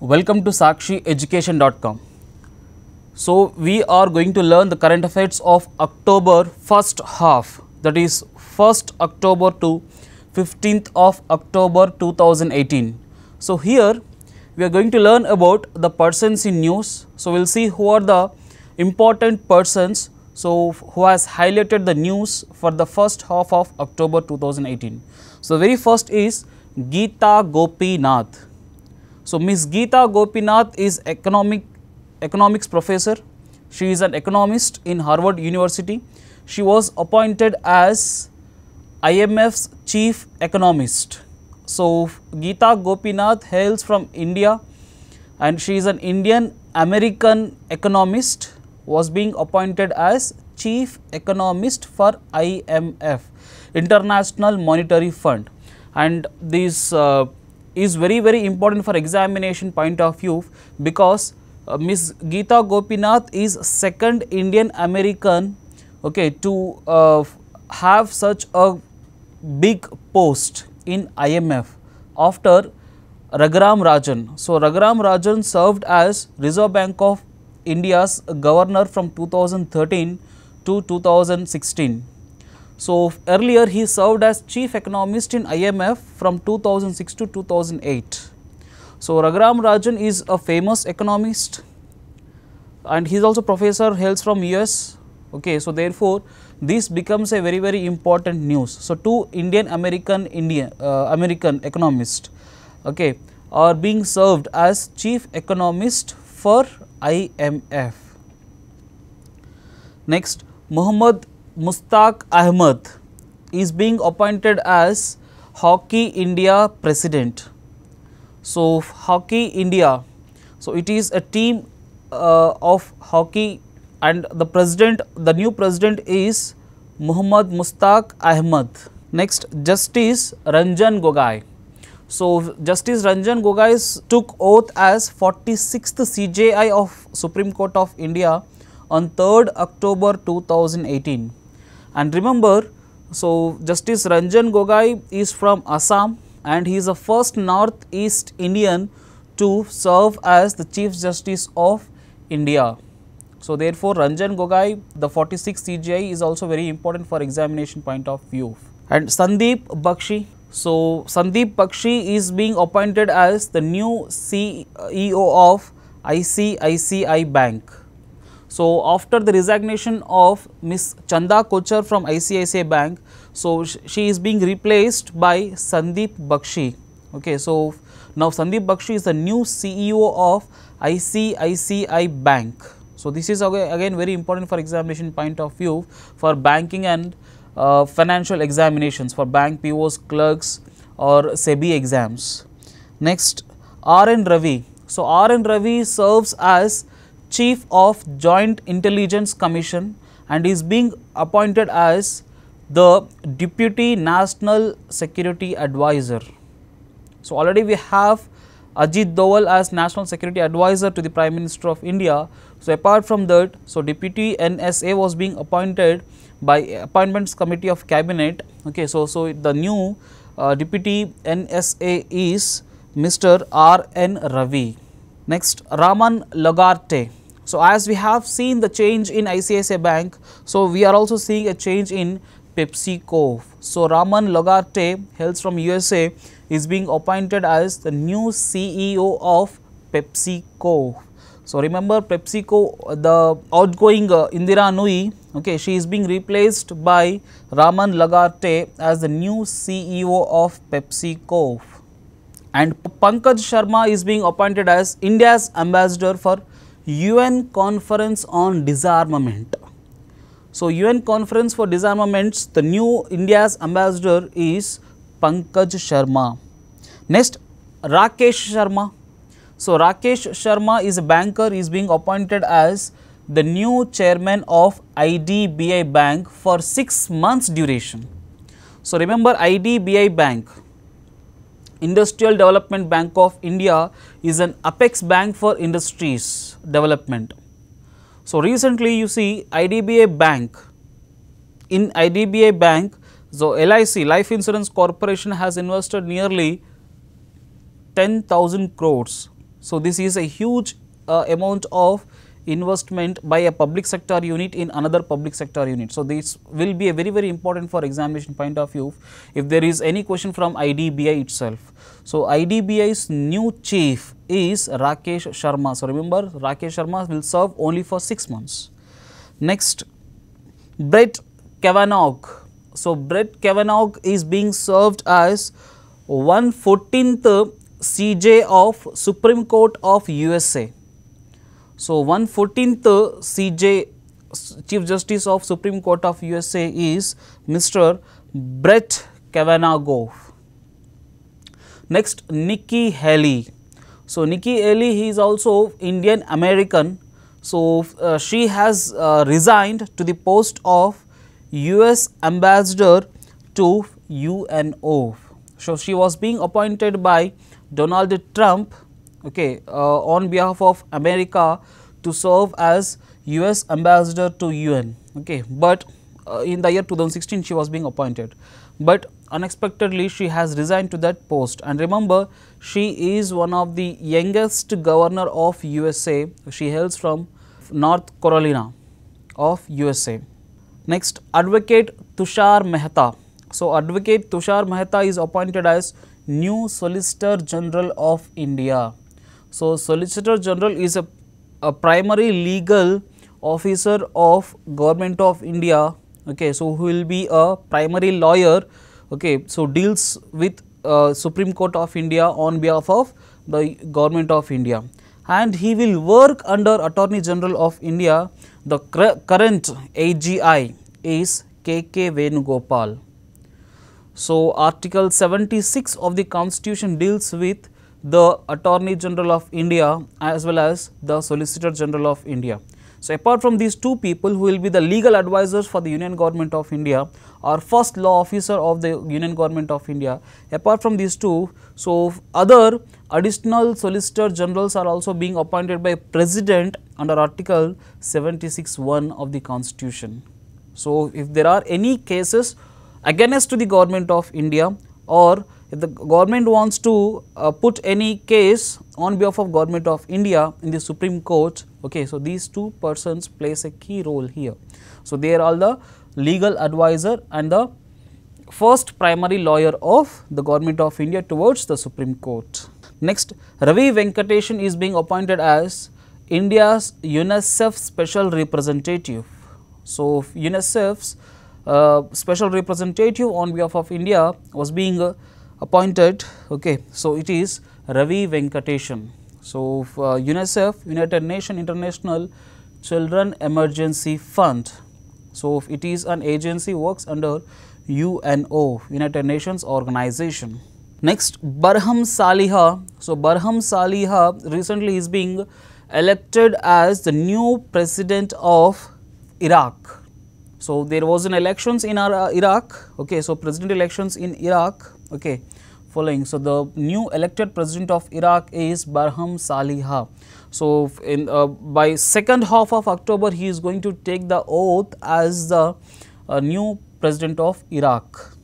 Welcome to SakshiEducation.com. So we are going to learn the current affairs of October first half, that is 1st October to 15th of October 2018. So here we are going to learn about the persons in news. So we will see who are the important persons who has highlighted the news for the first half of October 2018. So very first is Geeta Gopinath. So Ms. Geeta Gopinath is economics professor. She is an economist in Harvard University. She was appointed as IMF's chief economist. So Geeta Gopinath hails from India and she is an Indian American economist, was being appointed as chief economist for IMF, International Monetary Fund, and this is very important for examination point of view because Ms. Geeta Gopinath is second Indian American to have such a big post in IMF after Raghuram Rajan. So Raghuram Rajan served as Reserve Bank of India's governor from 2013 to 2016. So earlier he served as chief economist in IMF from 2006 to 2008. So Raghuram Rajan is a famous economist and he is also professor, hails from US. Okay, so therefore this becomes a very important news. So two American economists are being served as chief economist for IMF. Next, Muhammad Mushtaq Ahmed is being appointed as Hockey India president. So Hockey India, so it is a team of hockey, and the new president is Muhammad Mushtaq Ahmed. Next, Justice Ranjan Gogoi. So Justice Ranjan Gogoi took oath as 46th CJI of Supreme Court of India on 3rd October 2018. And remember, so Justice Ranjan Gogoi is from Assam and he is the first Northeast Indian to serve as the Chief Justice of India. So therefore Ranjan Gogoi, the 46th CJI, is also very important for examination point of view. And Sandeep Bakshi. So Sandeep Bakshi is being appointed as the new CEO of ICICI Bank. So after the resignation of Ms. Chanda Kochar from ICICI Bank, so she is being replaced by Sandeep Bakshi. Okay, so now Sandeep Bakshi is the new CEO of ICICI Bank. So this is again very important for examination point of view for banking and financial examinations for bank POs, clerks or SEBI exams. Next, R.N. Ravi. So R.N. Ravi serves as Chief of Joint Intelligence Commission and is being appointed as the Deputy National Security Advisor. So already we have Ajit Doval as National Security Advisor to the Prime Minister of India. So apart from that, so Deputy NSA was being appointed by Appointments Committee of Cabinet. Okay, so the new Deputy NSA is Mr. R.N. Ravi. Next, Raman Lagarde. So as we have seen the change in ICICI Bank, so we are also seeing a change in PepsiCo. So Raman Lagarde, hails from USA, is being appointed as the new CEO of PepsiCo. So remember PepsiCo, the outgoing Indira Nooyi, okay, she is being replaced by Raman Lagarde as the new CEO of PepsiCo. And Pankaj Sharma is being appointed as India's ambassador for UN Conference on Disarmament. So UN Conference for Disarmaments, the new India's ambassador is Pankaj Sharma. Next, Rakesh Sharma. So Rakesh Sharma is a banker, is being appointed as the new chairman of IDBI Bank for 6 months duration. So remember IDBI Bank, Industrial Development Bank of India, is an apex bank for industries development. So recently you see IDBI Bank, in IDBI Bank, so LIC, Life Insurance Corporation, has invested nearly 10,000 crores So, this is a huge amount of investment by a public sector unit in another public sector unit. So, this will be a very important for examination point of view if there is any question from IDBI itself. So, IDBI's new chief is Rakesh Sharma. So, remember Rakesh Sharma will serve only for 6 months. Next, Brett Kavanaugh. So, Brett Kavanaugh is being served as 114th CJ of Supreme Court of USA. So, 114th CJ Chief Justice of Supreme Court of USA is Mr. Brett Kavanaugh. Next, Nikki Haley. So, Nikki Haley, he is also Indian American. So, she has resigned to the post of US Ambassador to UNO. So, she was being appointed by Donald Trump, okay, on behalf of America to serve as US Ambassador to UN, okay, but in the year 2016 she was being appointed, but unexpectedly she has resigned to that post. And remember, she is one of the youngest governor of USA. She hails from North Carolina of USA. Next, Advocate Tushar Mehta. So, Advocate Tushar Mehta is appointed as new Solicitor General of India. So, Solicitor General is a primary legal officer of Government of India, okay, so who will be a primary lawyer, okay, so deals with Supreme Court of India on behalf of the Government of India, and he will work under Attorney General of India. The current AGI is KK Venugopal. So, Article 76 of the Constitution deals with the Attorney General of India as well as the Solicitor General of India. So, apart from these two people who will be the legal advisors for the Union Government of India or first law officer of the Union Government of India, apart from these two, so other additional Solicitor Generals are also being appointed by President under Article 76(1) of the Constitution. So, if there are any cases against the Government of India, or if the government wants to put any case on behalf of Government of India in the Supreme Court, okay, so these two persons plays a key role here. So, they are all the legal advisor and the first primary lawyer of the Government of India towards the Supreme Court. Next, Ravi Venkatesan is being appointed as India's UNICEF Special Representative. So, UNICEF's special representative on behalf of India was being appointed, okay, so it is Ravi Venkatesan. So, UNICEF, United Nations International Children Emergency Fund. So, it is an agency works under UNO, United Nations Organization. Next, Barham Salih. So, Barham Salih recently is being elected as the new president of Iraq. So, there was an elections in Iraq, okay, so president elections in Iraq, okay, following. So, the new elected president of Iraq is Barham Salih. So, in by second half of October, he is going to take the oath as the new president of Iraq.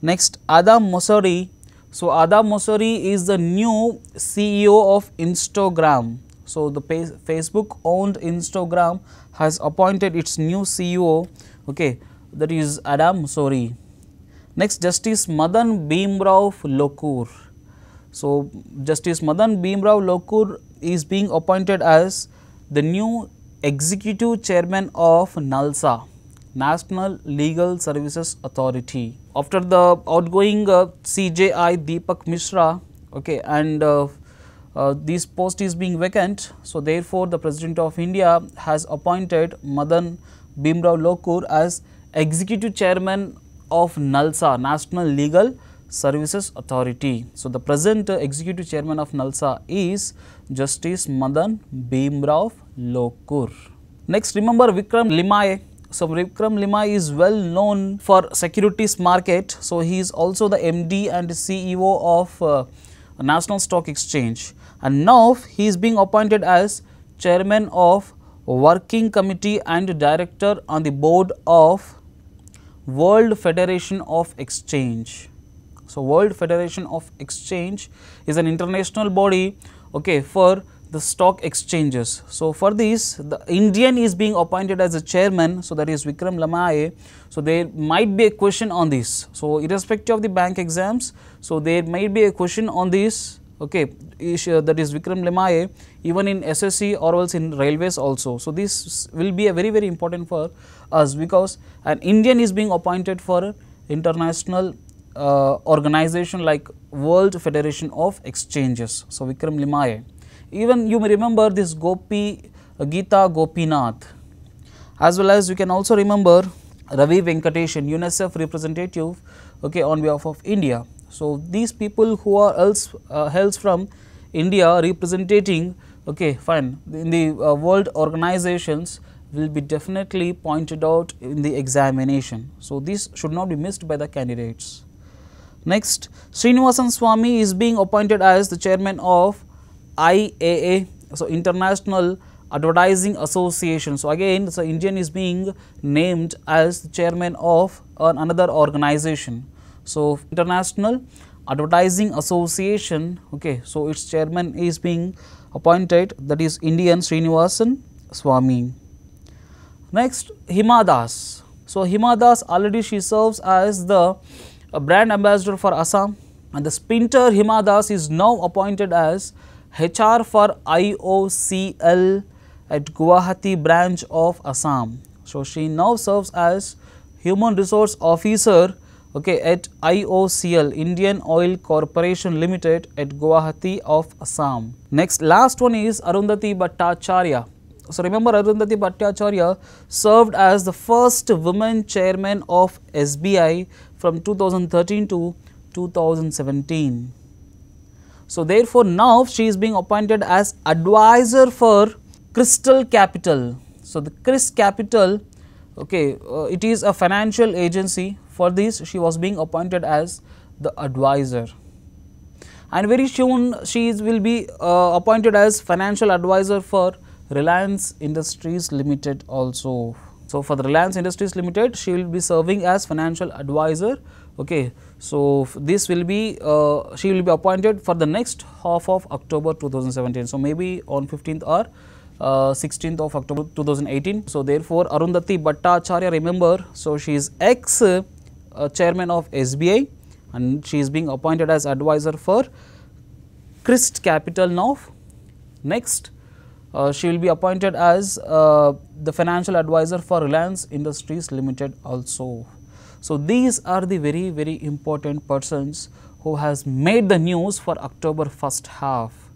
Next, Adam Mosseri. So, Adam Mosseri is the new CEO of Instagram. So, the Facebook owned Instagram has appointed its new CEO, okay, that is Adam Mosseri. Next, Justice Madan Bhimrao Lokur. So, Justice Madan Bhimrao Lokur is being appointed as the new executive chairman of NALSA, National Legal Services Authority. After the outgoing CJI Deepak Mishra, okay, and this post is being vacant. So, therefore, the President of India has appointed Madan Bhimrao Lokur as executive chairman of NALSA, National Legal Services Authority. So, the present executive chairman of NALSA is Justice Madan Bhimrao Lokur. Next, remember Vikram Limaye. So, Vikram Limaye is well known for securities market. So, he is also the MD and CEO of National Stock Exchange, and now he is being appointed as chairman of Working Committee and director on the board of World Federation of Exchange. So, World Federation of Exchange is an international body okay, for the stock exchanges. So, for this the Indian is being appointed as a chairman, so that is Vikram Lamaye. So, there might be a question on this. So, irrespective of the bank exams, so there might be a question on this, okay, that is Vikram Lamaye, even in SSC or else in railways also. So, this will be a very important for us, because an Indian is being appointed for international organization like World Federation of Exchanges. So, Vikram Lamaye. Even you may remember this Gita Gopinath, as well as you can also remember Ravi Venkateshan, UNICEF representative, okay, on behalf of India. So, these people who are hails from India representing, okay, fine, in the world organizations will be definitely pointed out in the examination. So, this should not be missed by the candidates. Next, Srinivasan Swamy is being appointed as the chairman of IAA, so International Advertising Association. So, again, so Indian is being named as the chairman of another organization. So, International Advertising Association, okay, so its chairman is being appointed, that is Indian Srinivasan Swamy. Next, Hima Das. So, Hima Das already she serves as the brand ambassador for Assam, and the sprinter Hima Das is now appointed as HR for IOCL at Guwahati branch of Assam. So, she now serves as Human Resource Officer, okay, at IOCL, Indian Oil Corporation Limited at Guwahati of Assam. Next, last one is Arundhati Bhattacharya. So, remember Arundhati Bhattacharya served as the first woman chairman of SBI from 2013 to 2017. So, therefore, now she is being appointed as advisor for Crystal Capital. So, the CRIS Capital, okay, it is a financial agency. For this, she was being appointed as the advisor, and very soon she will be appointed as financial advisor for Reliance Industries Limited also. So, for the Reliance Industries Limited, she will be serving as financial advisor. Okay, so this will be she will be appointed for the next half of October 2017. So, maybe on 15th or 16th of October 2018. So, therefore, Arundhati Bhattacharya, remember, so she is ex chairman of SBI, and she is being appointed as advisor for CRIS Capital now. Next, she will be appointed as the financial advisor for Reliance Industries Limited also. So, these are the very important persons who has made the news for October first half.